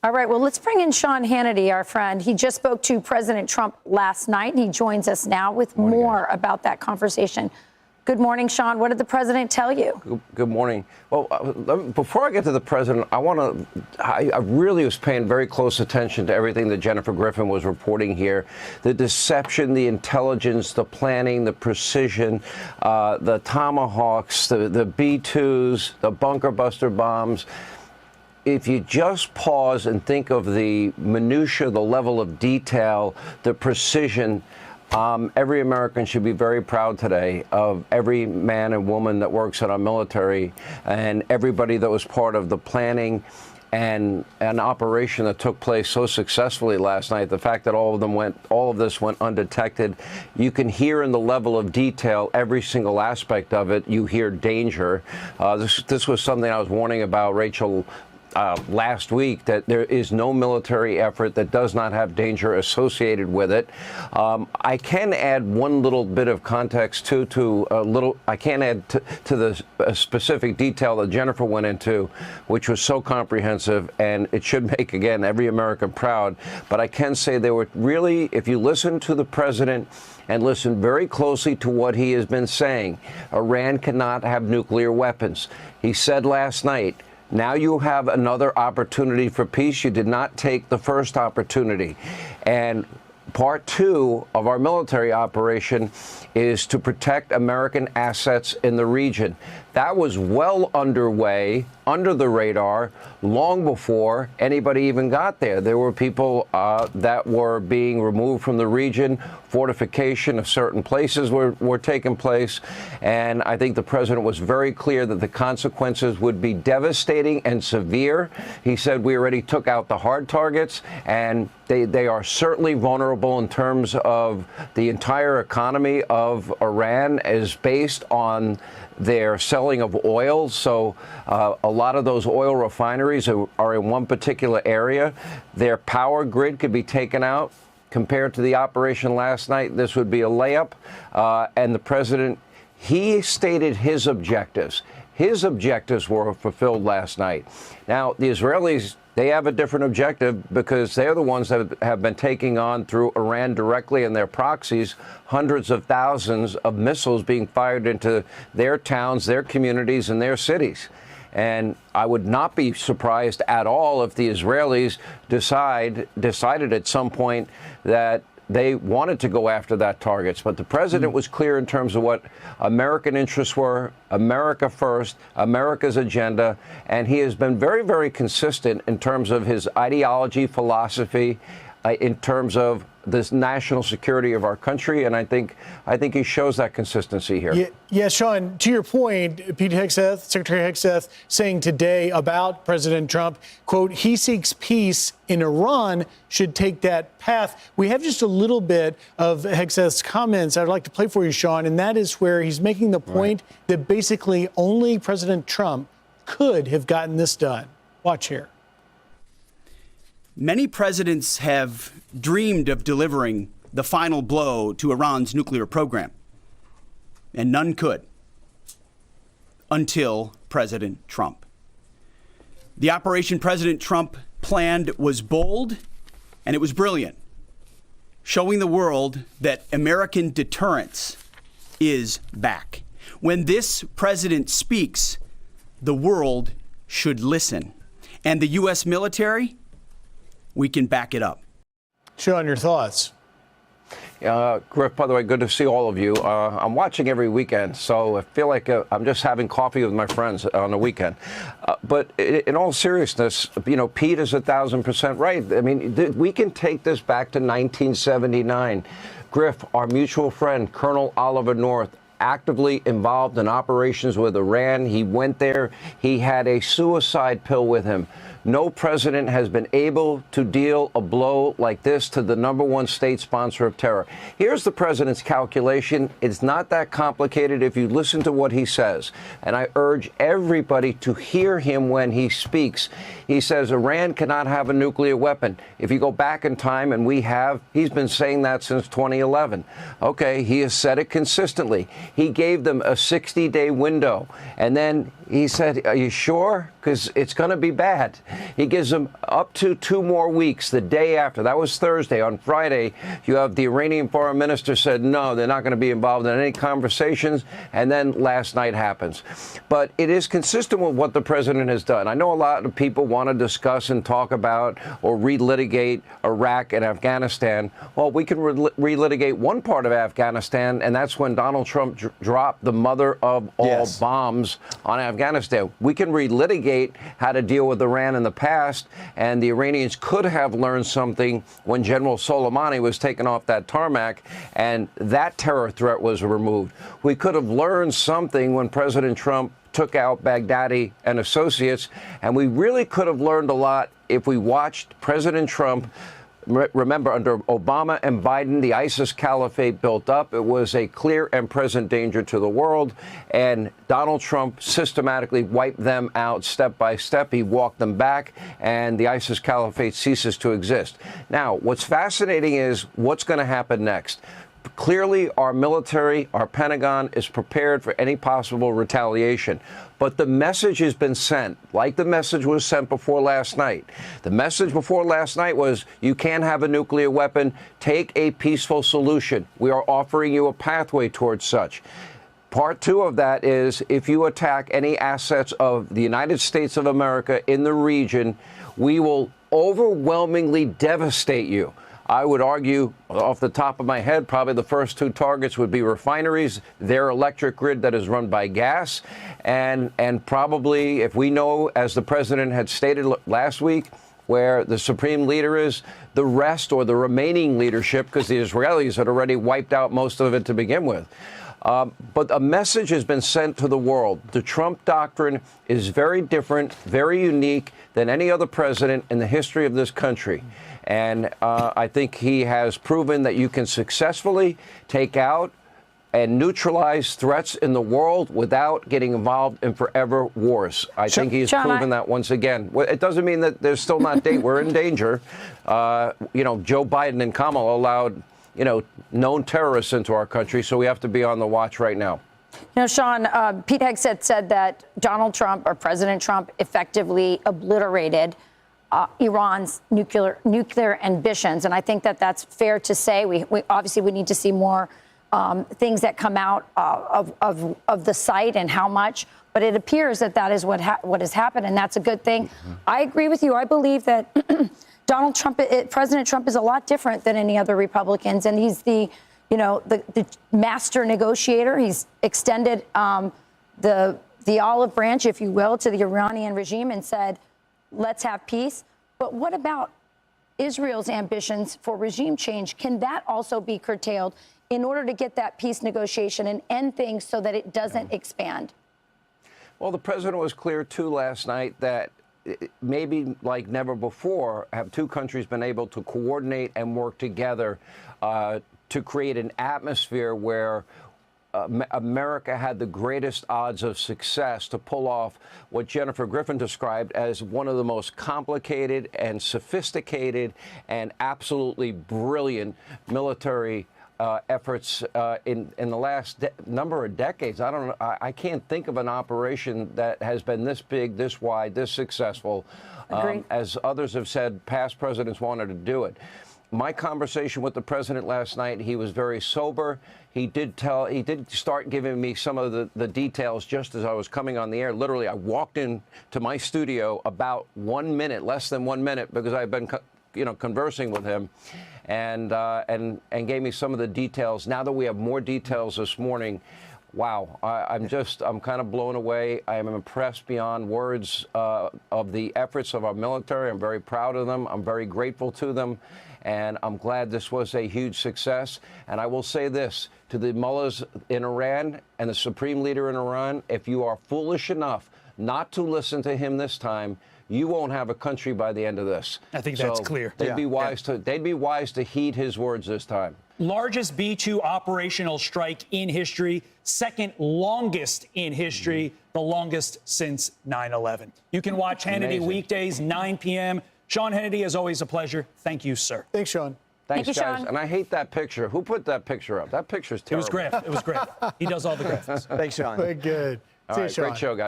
All right, well, let's bring in Sean Hannity, our friend. He just spoke to President Trump last night, and he joins us now with more about that conversation. Good morning, Sean. What did the president tell you? Good morning. Well, before I get to the president, I really was paying very close attention to everything that Jennifer Griffin was reporting here. The deception, the intelligence, the planning, the precision, the Tomahawks, the B-2s, the bunker buster bombs. If you just pause and think of the minutia, the level of detail, the precision, every American should be very proud today of every man and woman that works in our military and everybody that was part of the planning and an operation that took place so successfully last night. The fact that all of this went undetected. You can hear in the level of detail every single aspect of it. You hear danger. This was something I was warning about, Rachel, last week, that there is no military effort that does not have danger associated with it. I can add one little bit of context I can add to the specific detail that Jennifer went into, which was so comprehensive, and it should make, again, every American proud. But I can say they were really, if you listen to the president and listen very closely to what he has been saying, Iran cannot have nuclear weapons. He said last night, now you have another opportunity for peace. You did not take the first opportunity. And part two of our military operation is to protect American assets in the region. That was well underway, under the radar, long before anybody even got there. There were people that were being removed from the region. Fortification of certain places were taking place. And I think the president was very clear that the consequences would be devastating and severe. He said we already took out the hard targets, and they are certainly vulnerable in terms of the entire economy of Iran is based on their selling of oil. So a lot of those oil refineries are in one particular area. Their power grid could be taken out. Compared to the operation last night, this would be a layup. And the president, he stated his objectives. His objectives were fulfilled last night. Now, the Israelis, they have a different objective because they're the ones that have been taking on through Iran directly and their proxies hundreds of thousands of missiles being fired into their towns, their communities, and their cities. And I would not be surprised at all if the Israelis decided at some point that they wanted to go after that targets. But the president was clear in terms of what American interests were, America first, America's agenda. And he has been very, very consistent in terms of his ideology, philosophy, in terms of this national security of our country, and I think he shows that consistency here. Yeah, Sean, to your point, Pete Hegseth, Secretary Hegseth, saying today about President Trump, quote, he seeks peace in Iran, should take that path. We have just a little bit of Hegseth's comments I'd like to play for you, Sean, and that is where he's making the point that basically only President Trump could have gotten this done. Watch here. Many presidents have dreamed of delivering the final blow to Iran's nuclear program, and none could until President Trump. The operation President Trump planned was bold, and it was brilliant, showing the world that American deterrence is back. When this president speaks, the world should listen, and the U.S. military, we can back it up. Sean, your thoughts? Griff, by the way, good to see all of you. I'm watching every weekend, so I feel like I'm just having coffee with my friends on the weekend. But in all seriousness, you know, Pete is 1,000% right. I mean, we can take this back to 1979. Griff, our mutual friend, Colonel Oliver North, actively involved in operations with Iran. He went there. He had a suicide pill with him. No president has been able to deal a blow like this to the #1 state sponsor of terror. Here's the president's calculation. It's not that complicated if you listen to what he says. And I urge everybody to hear him when he speaks. He says Iran cannot have a nuclear weapon. If you go back in time, and he's been saying that since 2011. Okay, he has said it consistently. He gave them a 60-day window. And then He said, are you sure? Because it's going to be bad. He gives them up to 2 more weeks. The day after, that was Thursday. On Friday, you have the Iranian foreign minister said, no, they're not going to be involved in any conversations. And then last night happens. But it is consistent with what the president has done. I know a lot of people want to discuss and talk about or relitigate Iraq and Afghanistan. Well, we can relitigate one part of Afghanistan, and that's when Donald Trump dropped the mother of all bombs on Afghanistan. We can relitigate how to deal with Iran in the past, and the Iranians could have learned something when General Soleimani was taken off that tarmac and that terror threat was removed. We could have learned something when President Trump took out Baghdadi and associates, and we really could have learned a lot if we watched President Trump. Remember, under Obama and Biden, the ISIS caliphate built up. It was a clear and present danger to the world. And Donald Trump systematically wiped them out step by step. He walked them back, and the ISIS caliphate ceases to exist. Now, what's fascinating is what's going to happen next. Clearly, our military, our Pentagon, is prepared for any possible retaliation. But the message has been sent, like the message was sent before last night. The message before last night was, you can't have a nuclear weapon. Take a peaceful solution. We are offering you a pathway towards such. Part 2 of that is, if you attack any assets of the United States of America in the region, we will overwhelmingly devastate you. I would argue, off the top of my head, probably the first 2 targets would be refineries, their electric grid that is run by gas, and probably, if we know, as the president had stated last week, where the supreme leader is, the rest or the remaining leadership, because the Israelis had already wiped out most of it to begin with. But a message has been sent to the world. The Trump doctrine is very different, very unique than any other president in the history of this country. And I think he has proven that you can successfully take out and neutralize threats in the world without getting involved in forever wars. I think he's proven that once again. It doesn't mean that there's still not we're in danger. Joe Biden and Kamala allowed known terrorists into our country, so we have to be on the watch right now. Sean, Pete Hegseth said that Donald Trump, or President Trump, effectively obliterated Iran's nuclear ambitions, and I think that that's fair to say. We obviously we need to see more things that come out of the site and how much, but it appears that that is what has happened, and that's a good thing. I agree with you. I believe that President Trump is a lot different than any other Republicans, and he's the master negotiator. He's extended the olive branch, if you will, to the Iranian regime and said, let's have peace. But what about Israel's ambitions for regime change? Can that also be curtailed in order to get that peace negotiation and end things so that it doesn't expand? Well, the president was clear, too, last night that maybe like never before have 2 countries been able to coordinate and work together to create an atmosphere where America had the greatest odds of success to pull off what Jennifer Griffin described as one of the most complicated and sophisticated and absolutely brilliant military efforts in the last number of decades. I can't think of an operation that has been this big, this wide, this successful. As others have said, past presidents wanted to do it. My conversation with the president last night, he was very sober. He did start giving me some of the details just as I was coming on the air. Literally, I walked into my studio about 1 minute, less than 1 minute, because I've been conversing with him, and gave me some of the details. Now that we have more details this morning, wow, I'm kind of blown away. I am impressed beyond words of the efforts of our military. I'm very proud of them. I'm very grateful to them. And I'm glad this was a huge success. And I will say this to the mullahs in Iran and the supreme leader in Iran: if you are foolish enough not to listen to him this time, you won't have a country by the end of this. I think that's clear. They'd be wise to heed his words this time. Largest B-2 operational strike in history, second longest in history, the longest since 9/11. You can watch Hannity weekdays, 9 p.m. Sean Hannity, as always, a pleasure. Thank you, sir. Thanks, Sean. Thanks, Thank you, guys. Sean. And I hate that picture. Who put that picture up? That picture's terrible. It was great. He does all the graphics. Thanks, Sean. Very good. All See you, right, Sean. great show, guys.